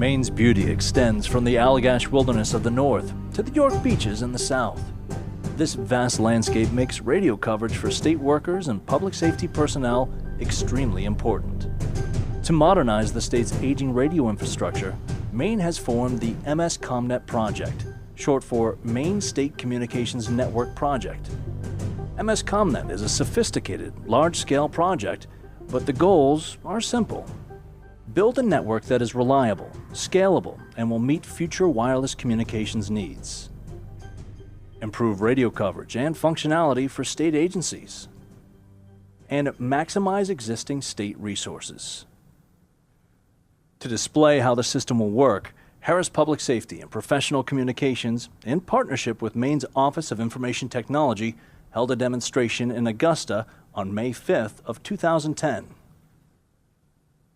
Maine's beauty extends from the Allagash wilderness of the north to the York beaches in the south. This vast landscape makes radio coverage for state workers and public safety personnel extremely important. To modernize the state's aging radio infrastructure, Maine has formed the MSCommNet Project, short for Maine State Communications Network Project. MSCommNet is a sophisticated, large-scale project, but the goals are simple. Build a network that is reliable, scalable, and will meet future wireless communications needs. Improve radio coverage and functionality for state agencies. And maximize existing state resources. To display how the system will work, Harris Public Safety and Professional Communications, in partnership with Maine's Office of Information Technology, held a demonstration in Augusta on May 5th of 2010.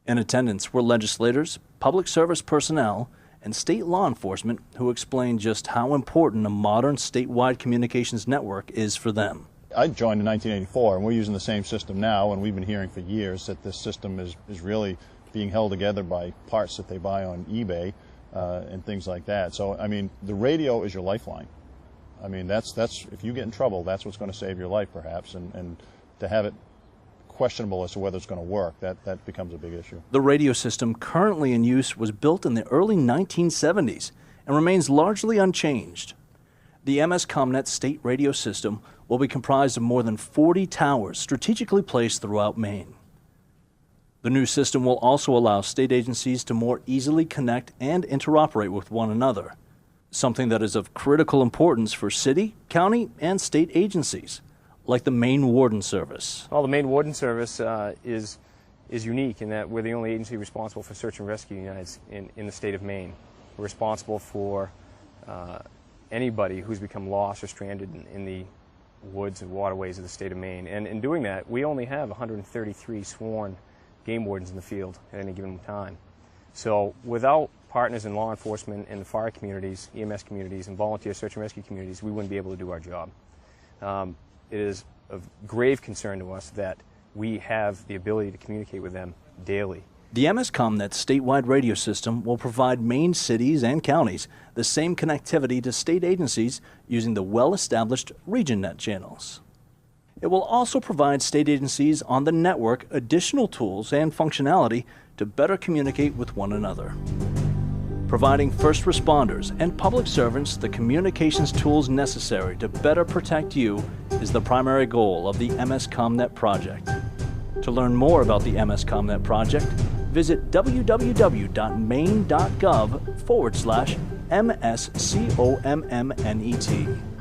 In attendance were legislators, public service personnel, and state law enforcement who explained just how important a modern statewide communications network is for them. I joined in 1984, and we're using the same system now, and we've been hearing for years that this system is really being held together by parts that they buy on eBay and things like that. So, I mean, the radio is your lifeline. I mean, that's if you get in trouble, that's what's going to save your life, perhaps, and to have it questionable as to whether it's going to work, that becomes a big issue. The radio system currently in use was built in the early 1970s and remains largely unchanged. The MSCommNet state radio system will be comprised of more than 40 towers strategically placed throughout Maine. The new system will also allow state agencies to more easily connect and interoperate with one another, something that is of critical importance for city, county, and state agencies, like the Maine Warden Service. Well, the Maine Warden Service is unique in that we're the only agency responsible for search and rescue units in the state of Maine. We're responsible for anybody who's become lost or stranded in the woods and waterways of the state of Maine. And in doing that, we only have 133 sworn game wardens in the field at any given time. So without partners in law enforcement and the fire communities, EMS communities, and volunteer search and rescue communities, we wouldn't be able to do our job. It is of grave concern to us that we have the ability to communicate with them daily. The MSCommNet statewide radio system will provide Maine cities and counties the same connectivity to state agencies using the well-established RegionNet channels. It will also provide state agencies on the network additional tools and functionality to better communicate with one another. Providing first responders and public servants the communications tools necessary to better protect you is the primary goal of the MSCommNet project. To learn more about the MSCommNet project, visit www.maine.gov/MSCommNet.